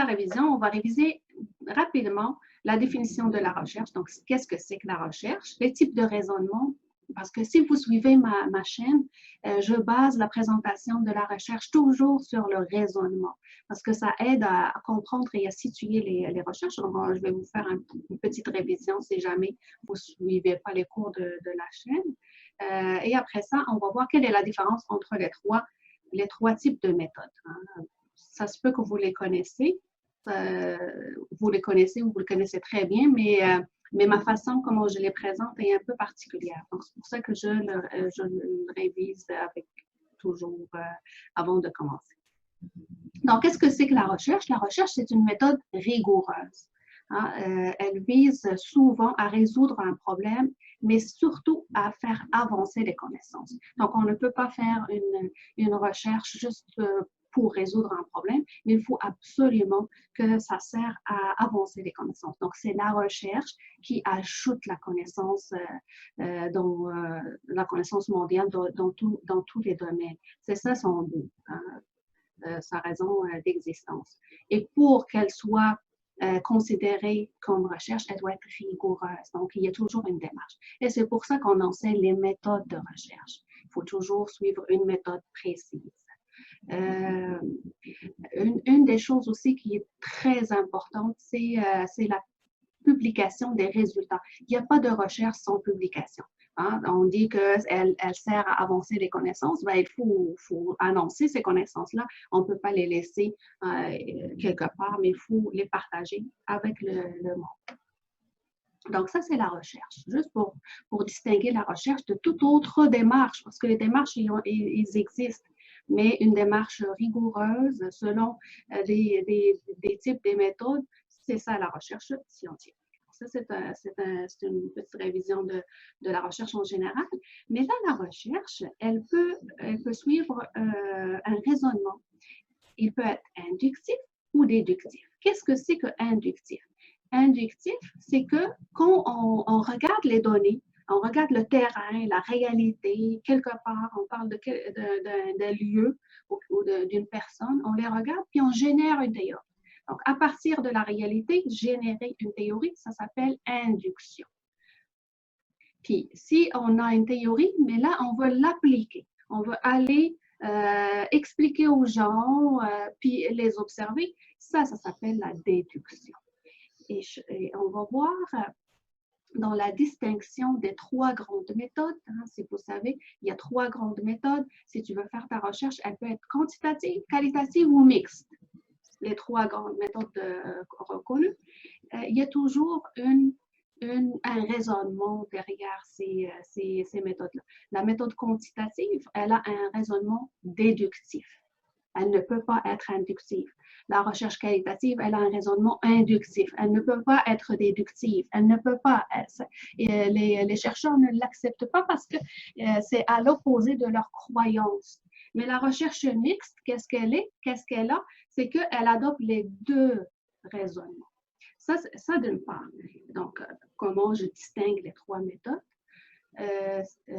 révision, on va réviser rapidement la définition de la recherche. Donc, qu'est-ce que c'est que la recherche? Les types de raisonnement. Parce que si vous suivez ma chaîne, je base la présentation de la recherche toujours sur le raisonnement, parce que ça aide à comprendre et à situer les recherches. Donc, je vais vous faire une petite révision si jamais vous ne suivez pas les cours de la chaîne. Et après ça, on va voir quelle est la différence entre les trois types de méthodes. Ça se peut que vous les connaissez. Vous les connaissez ou vous le connaissez très bien, mais ma façon, comment je les présente, est un peu particulière. Donc, c'est pour ça que je le révise avec toujours avant de commencer. Donc, qu'est-ce que c'est que la recherche? La recherche, c'est une méthode rigoureuse. Elle vise souvent à résoudre un problème, mais surtout à faire avancer les connaissances. Donc, on ne peut pas faire une recherche juste pour résoudre un problème, mais il faut absolument que ça sert à avancer les connaissances. Donc, c'est la recherche qui ajoute la connaissance, la connaissance mondiale dans tous les domaines. C'est ça son but, sa raison d'existence. Et pour qu'elle soit considérée comme recherche, elle doit être rigoureuse. Donc, il y a toujours une démarche. Et c'est pour ça qu'on enseigne les méthodes de recherche. Il faut toujours suivre une méthode précise. Une des choses aussi qui est très importante, c'est la publication des résultats. Il n'y a pas de recherche sans publication. On dit qu'elle sert à avancer les connaissances. Ben, il faut annoncer ces connaissances-là. On ne peut pas les laisser quelque part, mais il faut les partager avec le monde. Donc, ça, c'est la recherche. Juste pour distinguer la recherche de toute autre démarche, parce que les démarches, ils existent. Mais une démarche rigoureuse selon des types, des méthodes, c'est ça la recherche scientifique. Ça, c'est une petite révision de la recherche en général. Mais là, la recherche, elle peut suivre un raisonnement. Il peut être inductif ou déductif. Qu'est-ce que c'est que inductif? Inductif, c'est que quand on regarde les données, on regarde le terrain, la réalité, quelque part, on parle d'un lieu ou d'une personne, on les regarde, puis on génère une théorie. Donc, à partir de la réalité, générer une théorie, ça s'appelle induction. Puis, si on a une théorie, mais là, on veut l'appliquer. On veut aller expliquer aux gens, puis les observer. Ça s'appelle la déduction. Et on va voir dans la distinction des trois grandes méthodes. Si vous savez, il y a trois grandes méthodes. Si tu veux faire ta recherche, elle peut être quantitative, qualitative ou mixte. Les trois grandes méthodes reconnues. Il y a toujours un raisonnement derrière ces méthodes-là. La méthode quantitative, elle a un raisonnement déductif. Elle ne peut pas être inductive. La recherche qualitative, elle a un raisonnement inductif. Elle ne peut pas être déductive. Elle ne peut pas être. Les chercheurs ne l'acceptent pas parce que c'est à l'opposé de leur croyance. Mais la recherche mixte, qu'est-ce qu'elle a? C'est qu'elle adopte les deux raisonnements. Ça d'une part. Donc, comment je distingue les trois méthodes?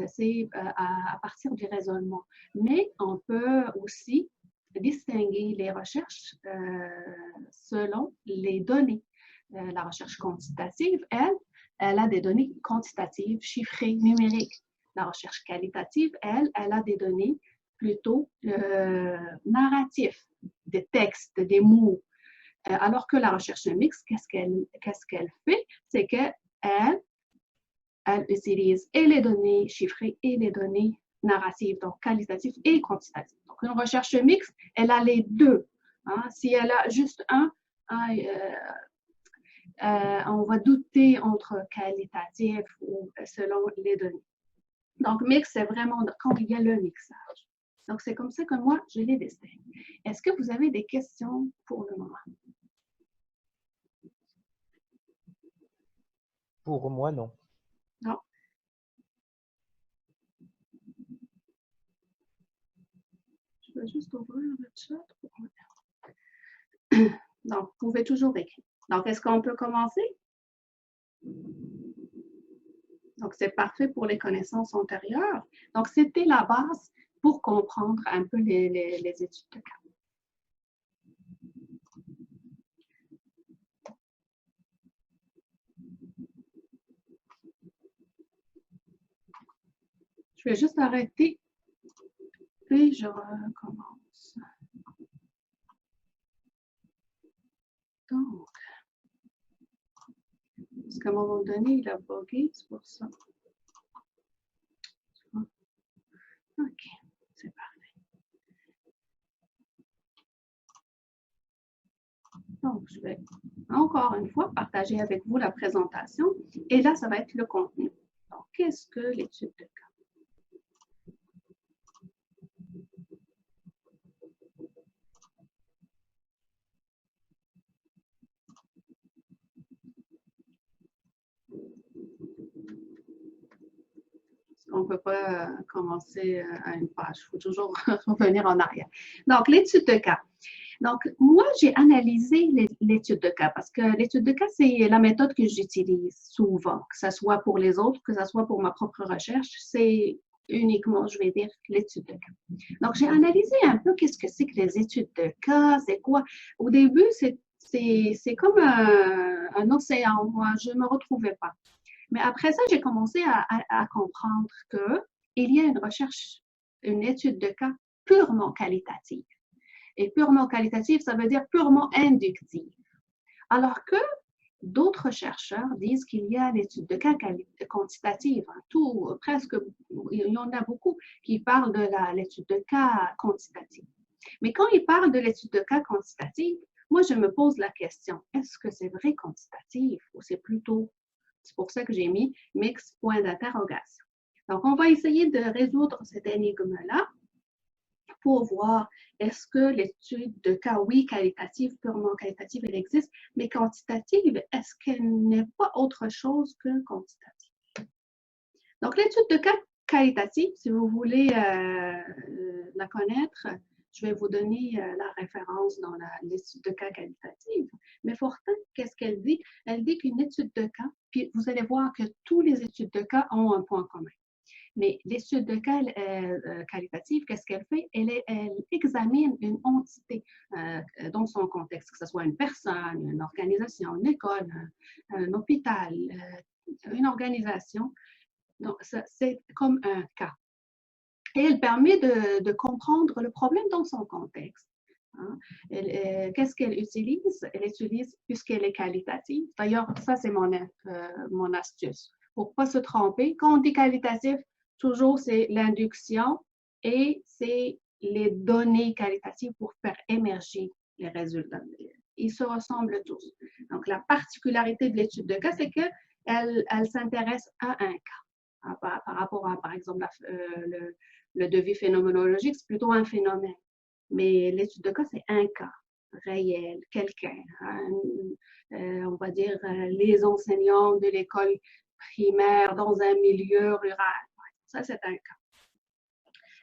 C'est à partir du raisonnement. Mais on peut aussi distinguer les recherches selon les données. La recherche quantitative, elle a des données quantitatives, chiffrées, numériques. La recherche qualitative, elle a des données plutôt narratifs, des textes, des mots. Alors que la recherche mixte, qu'est-ce qu'elle fait? C'est qu'elle utilise et les données chiffrées et les données narratives, donc qualitatives et quantitatives. Donc, une recherche mixte, elle a les deux. Si elle a juste on va douter entre qualitatif ou selon les données. Donc, mix, c'est vraiment quand il y a le mixage. Donc, c'est comme ça que moi, je les distingue. Est-ce que vous avez des questions pour le moment? Pour moi, non. Non. Je vais juste ouvrir le chat. Donc, vous pouvez toujours écrire. Donc, est-ce qu'on peut commencer? Donc, c'est parfait pour les connaissances antérieures. Donc, c'était la base pour comprendre un peu les études de cas. Je vais juste arrêter, puis je recommence. Donc, parce qu'à un moment donné, il a bugué, c'est pour ça. OK, c'est parfait. Donc, je vais encore une fois partager avec vous la présentation. Et là, ça va être le contenu. Donc, qu'est-ce que l'étude de cas? On ne peut pas commencer à une page. Il faut toujours revenir en arrière. Donc, l'étude de cas. Donc, moi, j'ai analysé l'étude de cas parce que l'étude de cas, c'est la méthode que j'utilise souvent, que ce soit pour les autres, que ce soit pour ma propre recherche. C'est uniquement, je vais dire, l'étude de cas. Donc, j'ai analysé un peu qu'est-ce que c'est que les études de cas, c'est quoi. Au début, c'est comme un océan. Moi, je ne me retrouvais pas. Mais après ça, j'ai commencé à comprendre qu'il y a une recherche, une étude de cas purement qualitative. Et purement qualitative, ça veut dire purement inductive. Alors que d'autres chercheurs disent qu'il y a l'étude de cas quantitative. Tout, presque, il y en a beaucoup qui parlent de l'étude de cas quantitative. Mais quand ils parlent de l'étude de cas quantitative, moi, je me pose la question, est-ce que c'est vrai quantitatif ou c'est plutôt, c'est pour ça que j'ai mis mix point d'interrogation. Donc, on va essayer de résoudre cette énigme-là pour voir est-ce que l'étude de cas, oui, qualitative, purement qualitative, elle existe, mais quantitative, est-ce qu'elle n'est pas autre chose que quantitative? Donc, l'étude de cas qualitative, si vous voulez la connaître, je vais vous donner la référence dans l'étude de cas qualitative. Mais Fortin, qu'est-ce qu'elle dit? Elle dit qu'une étude de cas, puis vous allez voir que toutes les études de cas ont un point commun. Mais l'étude de cas qualitative, qu'est-ce qu'elle fait? Elle examine une entité dans son contexte, que ce soit une personne, une organisation, une école, un hôpital, une organisation. Donc, c'est comme un cas. Et elle permet de comprendre le problème dans son contexte. Hein. Qu'est-ce qu'elle utilise? Elle utilise, puisqu'elle est qualitative. D'ailleurs, ça, c'est mon astuce. Pour ne pas se tromper, quand on dit qualitatif, toujours c'est l'induction et c'est les données qualitatives pour faire émerger les résultats. Ils se ressemblent tous. Donc, la particularité de l'étude de cas, c'est qu'elle s'intéresse à un cas. Par rapport à, par exemple, le devis phénoménologique, c'est plutôt un phénomène. Mais l'étude de cas, c'est un cas réel, quelqu'un. On va dire les enseignants de l'école primaire dans un milieu rural. Ça, c'est un cas.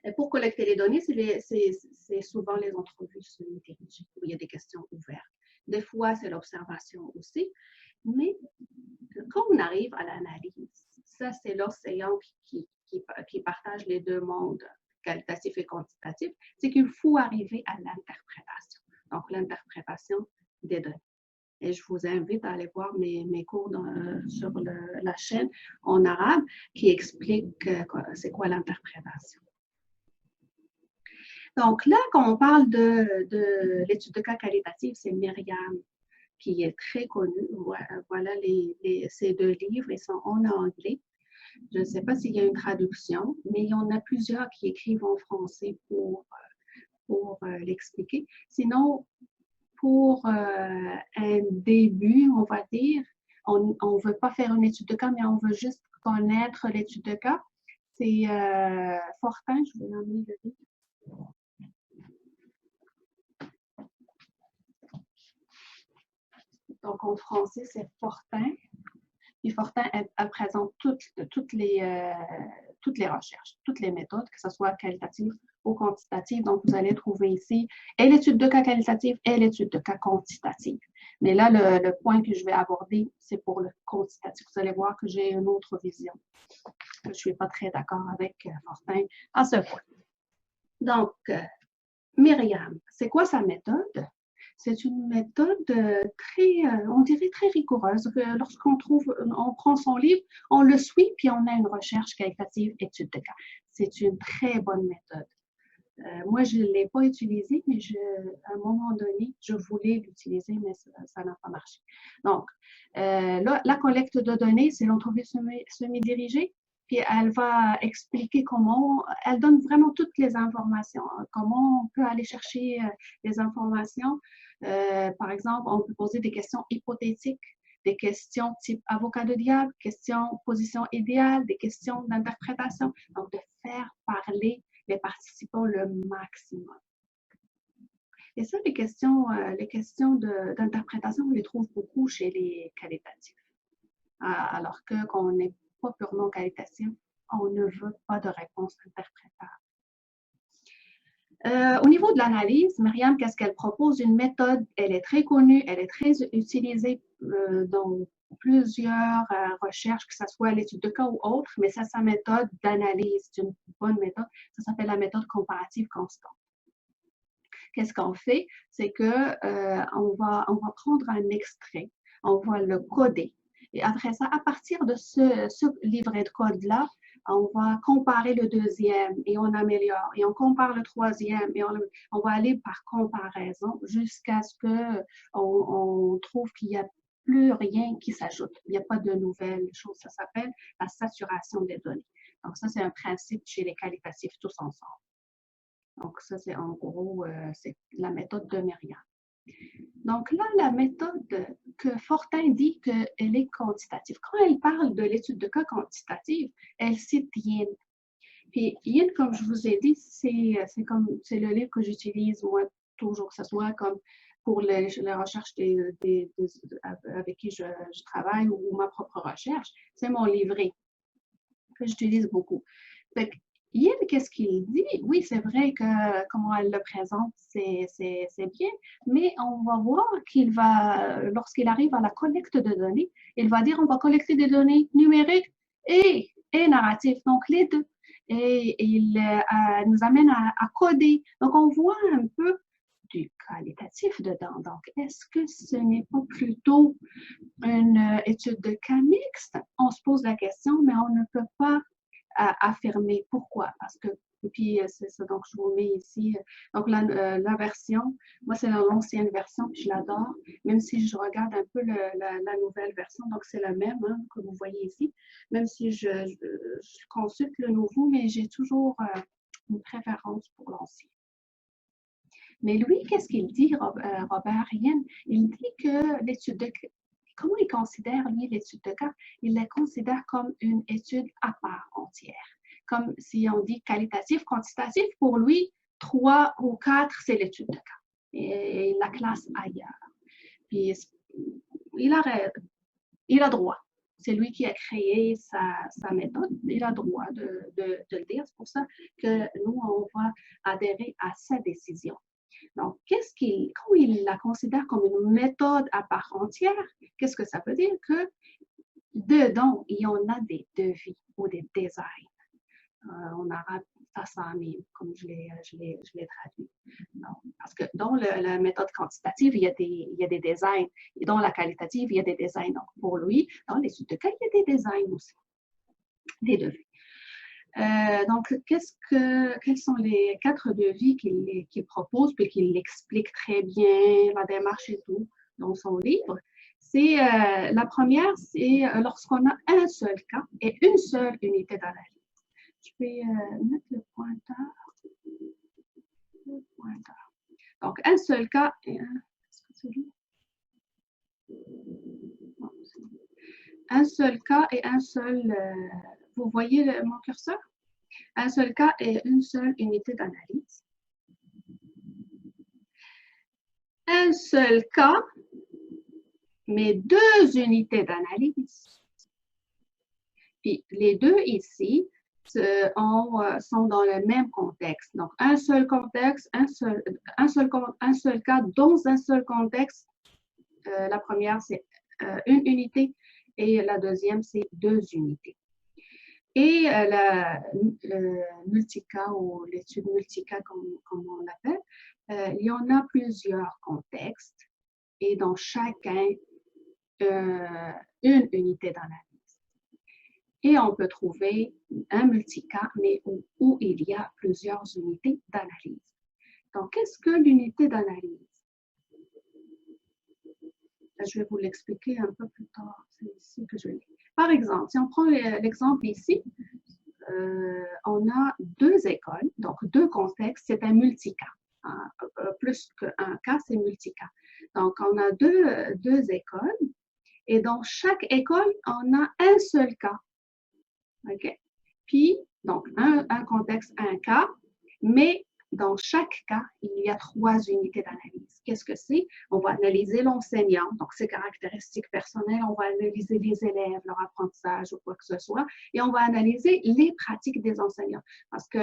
Et pour collecter les données, c'est souvent les entrevues semi-dirigées où il y a des questions ouvertes. Des fois, c'est l'observation aussi. Mais quand on arrive à l'analyse, ça, c'est l'océan qui partage les deux mondes, qualitatif et quantitatif, c'est qu'il faut arriver à l'interprétation. Donc, l'interprétation des données. Et je vous invite à aller voir mes cours sur la chaîne en arabe qui expliquent c'est quoi l'interprétation. Donc là, quand on parle de l'étude de cas qualitative, c'est Myriam qui est très connue. Voilà ces deux livres, ils sont en anglais. Je ne sais pas s'il y a une traduction, mais il y en a plusieurs qui écrivent en français pour l'expliquer. Sinon, pour un début, on va dire, on ne veut pas faire une étude de cas, mais on veut juste connaître l'étude de cas. C'est Fortin, je vais l'emmener le livre. Donc, en français, c'est Fortin. Puis Fortin, elle présente toutes les recherches, toutes les méthodes, que ce soit qualitatives ou quantitatives. Donc, vous allez trouver ici et l'étude de cas qualitative et l'étude de cas quantitative. Mais là, le point que je vais aborder, c'est pour le quantitatif. Vous allez voir que j'ai une autre vision. Je ne suis pas très d'accord avec Fortin à ce point. Donc, Myriam, c'est quoi sa méthode? C'est une méthode très, on dirait très rigoureuse. Lorsqu'on prend son livre, on le suit, puis on a une recherche qualitative, étude de cas. c'est une très bonne méthode. Moi, je ne l'ai pas utilisée, mais à un moment donné, je voulais l'utiliser, mais ça n'a pas marché. Donc, là, la collecte de données, c'est l'entrevue semi-dirigée, puis elle va expliquer comment, elle donne vraiment toutes les informations, hein, comment on peut aller chercher les informations. Par exemple, on peut poser des questions hypothétiques, des questions type avocat de diable, questions position idéale, des questions d'interprétation. Donc, de faire parler les participants le maximum. Et ça, les questions d'interprétation, on les trouve beaucoup chez les qualitatifs. Alors que quand on n'est pas purement qualitatif, on ne veut pas de réponse interprétable. Au niveau de l'analyse, Myriam, qu'est-ce qu'elle propose? Une méthode, elle est très connue, elle est très utilisée dans plusieurs recherches, que ce soit l'étude de cas ou autre, mais ça, sa méthode d'analyse, c'est une bonne méthode. Ça s'appelle la méthode comparative constante. Qu'est-ce qu'on fait? C'est qu'on va prendre un extrait, on va le coder. Et après ça, à partir de ce livret de code-là, on va comparer le deuxième et on améliore. Et on compare le troisième et on va aller par comparaison jusqu'à ce qu'on trouve qu'il n'y a plus rien qui s'ajoute. Il n'y a pas de nouvelles choses. Ça s'appelle la saturation des données. Donc ça, c'est un principe chez les qualitatifs tous ensemble. Donc ça, c'est en gros, c'est la méthode de Myriam. Donc là, la méthode que Fortin dit qu'elle est quantitative. Quand elle parle de l'étude de cas quantitative, elle cite Yin. Puis Yin, comme je vous ai dit, c'est le livre que j'utilise moi toujours, que ce soit comme pour les recherches avec qui je travaille ou ma propre recherche. C'est mon livret que j'utilise beaucoup. Fait que Yin, qu'est-ce qu'il dit? Oui, c'est vrai que comment elle le présente, c'est bien, mais on va voir qu'il va, lorsqu'il arrive à la collecte de données, il va dire on va collecter des données numériques et narratives, donc les deux. Et il nous amène à coder. Donc, on voit un peu du qualitatif dedans. Donc, est-ce que ce n'est pas plutôt une étude de cas mixte? On se pose la question, mais on ne peut pas affirmer. Pourquoi? Parce que, et puis c'est ça, donc je vous mets ici, donc la version, moi c'est l'ancienne version, puis je l'adore, même si je regarde un peu la nouvelle version, donc c'est la même hein, que vous voyez ici, même si je consulte le nouveau, mais j'ai toujours une préférence pour l'ancien. Mais lui, qu'est-ce qu'il dit, Robert Rien? Il dit que l'étude de comment il considère, lui, l'étude de cas? Il la considère comme une étude à part entière. Comme si on dit qualitatif, quantitatif, pour lui, 3 ou 4, c'est l'étude de cas. Et il la classe ailleurs. Puis, il a droit. C'est lui qui a créé sa méthode. Il a droit de le dire. C'est pour ça que nous, on va adhérer à sa décision. Donc, quand il la considère comme une méthode à part entière, qu'est-ce que ça veut dire? Que dedans, il y en a des devis ou des designs. On arabe, tassamim, comme je l'ai traduit. Donc, parce que dans la méthode quantitative, il y a des designs. Et dans la qualitative, il y a des designs. Donc, pour lui, dans l'étude de cas, il y a des designs aussi, des devis. Donc, quels sont les 4 devis qu'il propose, puis qu'il explique très bien la démarche et tout dans son livre? C'est la première, c'est lorsqu'on a un seul cas et une seule unité d'analyse. Je vais mettre le pointeur. Donc, un seul cas et est-ce que c'est lui? Un seul cas et un seul. Vous voyez mon curseur? Un seul cas et une seule unité d'analyse. Un seul cas, mais 2 unités d'analyse. Puis les deux ici sont dans le même contexte. Donc, un seul contexte, un seul cas dans un seul contexte. La première, c'est une unité et la deuxième, c'est 2 unités. Et la multicas ou l'étude multicas, comme on l'appelle, il y en a plusieurs contextes et dans chacun, une unité d'analyse. Et on peut trouver un multicas, mais où il y a plusieurs unités d'analyse. Donc, qu'est-ce que l'unité d'analyse? Je vais vous l'expliquer un peu plus tard. C'est ici que je l'ai. Par exemple, si on prend l'exemple ici, on a deux écoles, donc deux contextes, c'est un multicas. Hein, plus qu'un cas, c'est multicas. Donc, on a deux écoles et dans chaque école, on a un seul cas. OK? Puis, donc, un contexte, un cas, mais dans chaque cas, il y a trois unités d'analyse. Qu'est-ce que c'est? On va analyser l'enseignant, donc ses caractéristiques personnelles, on va analyser les élèves, leur apprentissage ou quoi que ce soit, et on va analyser les pratiques des enseignants. Parce que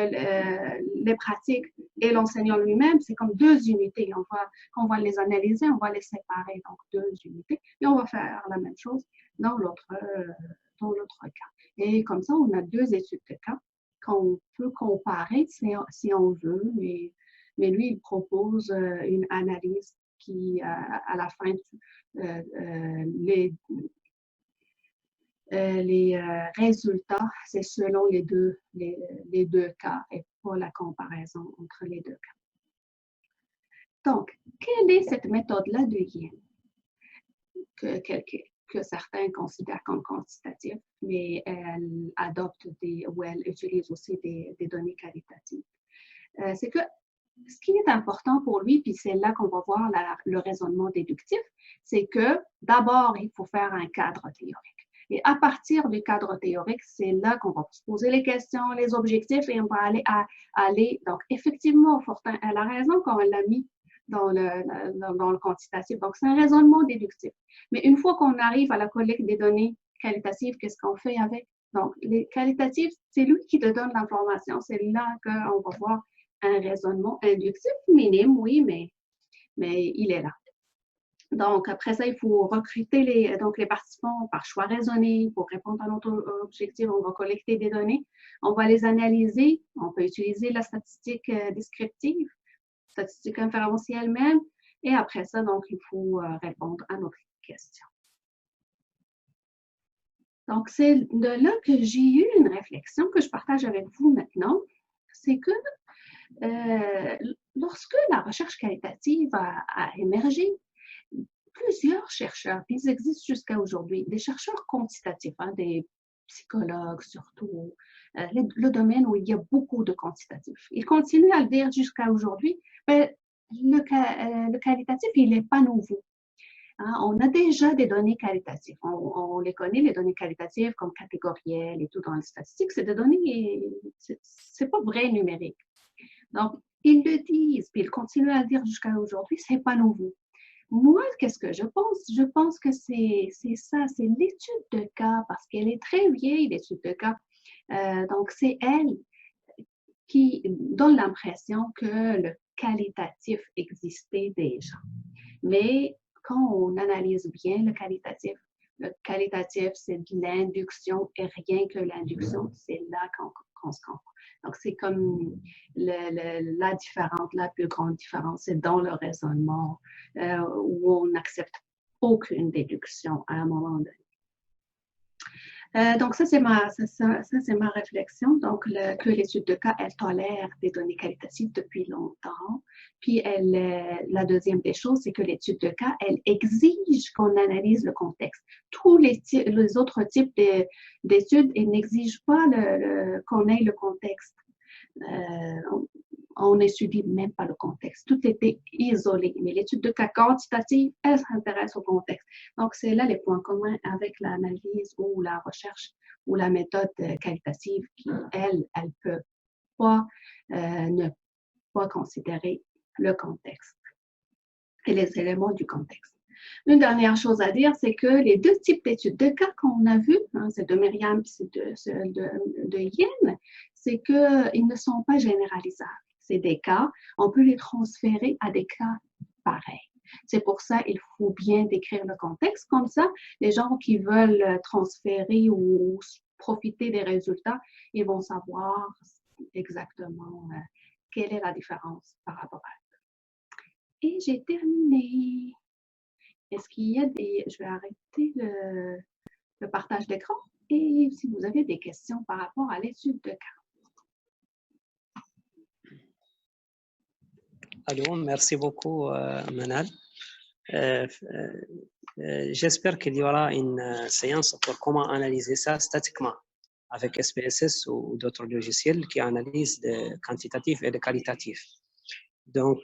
les pratiques et l'enseignant lui-même, c'est comme deux unités. On va les analyser, on va les séparer, donc deux unités, et on va faire la même chose dans l'autre cas. Et comme ça, on a deux études de cas qu'on peut comparer si on veut, mais lui, il propose une analyse qui, à la fin, les résultats, c'est selon les deux cas et pas la comparaison entre les deux cas. Donc, quelle est cette méthode-là de Yin que certains considèrent comme quantitative, mais elle adopte ou elle utilise aussi des données qualitatives? C'est que ce qui est important pour lui, puis c'est là qu'on va voir le raisonnement déductif, c'est que d'abord, il faut faire un cadre théorique. Et à partir du cadre théorique, c'est là qu'on va se poser les questions, les objectifs, et on va aller donc effectivement, Fortin, elle a raison quand elle l'a mis dans le quantitatif. Donc, c'est un raisonnement déductif. Mais une fois qu'on arrive à la collecte des données qualitatives, qu'est-ce qu'on fait avec? Donc, les qualitatifs, c'est lui qui te donne l'information. C'est là qu'on va voir un raisonnement inductif minime, oui, mais il est là. Donc, après ça, il faut recruter les participants par choix raisonné pour répondre à notre objectif. On va collecter des données, on va les analyser, on peut utiliser la statistique descriptive, statistique inférentielle même, et après ça, donc, il faut répondre à notre question. Donc, c'est de là que j'ai eu une réflexion que je partage avec vous maintenant, c'est que lorsque la recherche qualitative a émergé, plusieurs chercheurs, puis ils existent jusqu'à aujourd'hui, des chercheurs quantitatifs, hein, des psychologues surtout, le domaine où il y a beaucoup de quantitatifs. Ils continuent à le dire jusqu'à aujourd'hui, mais le qualitatif, il n'est pas nouveau. Hein, on a déjà des données qualitatives. On les connaît, les données qualitatives, comme catégorielles et tout dans les statistiques. C'est des données, c'est pas vrai numérique. Donc, ils le disent, puis ils continuent à le dire jusqu'à aujourd'hui, c'est pas nouveau. Moi, qu'est-ce que je pense? Je pense que c'est ça, c'est l'étude de cas, parce qu'elle est très vieille, l'étude de cas. Donc, c'est elle qui donne l'impression que le qualitatif existait déjà. Mais quand on analyse bien le qualitatif, c'est de l'induction et rien que l'induction, c'est là qu'on se comprend. Donc, c'est comme la différence, la plus grande différence, c'est dans le raisonnement où on n'accepte aucune déduction à un moment donné. Donc, ça, c'est ma réflexion. Donc, que l'étude de cas, elle tolère des données qualitatives depuis longtemps. Puis, la deuxième des choses, c'est que l'étude de cas, elle exige qu'on analyse le contexte. Tous les autres types d'études, ils n'exigent pas qu'on ait le contexte. On n'étudie même pas le contexte. Tout était isolé. Mais l'étude de cas quantitative, elle s'intéresse au contexte. Donc, c'est là les points communs avec l'analyse ou la recherche ou la méthode qualitative qui, elle peut pas ne pas considérer le contexte et les éléments du contexte. Une dernière chose à dire, c'est que les deux types d'études de cas qu'on a vus, hein, c'est de Myriam et c'est de Yin, c'est qu'ils ne sont pas généralisables. C'est des cas, on peut les transférer à des cas pareils. C'est pour ça qu'il faut bien décrire le contexte. Comme ça, les gens qui veulent transférer ou profiter des résultats, ils vont savoir exactement quelle est la différence par rapport à eux. Et j'ai terminé. Est-ce qu'il y a des... Je vais arrêter le partage d'écran. Et si vous avez des questions par rapport à l'étude de cas. Allô, merci beaucoup, Manal. J'espère qu'il y aura une séance pour comment analyser ça statiquement avec SPSS ou d'autres logiciels qui analysent le quantitatif et le qualitatif. Donc,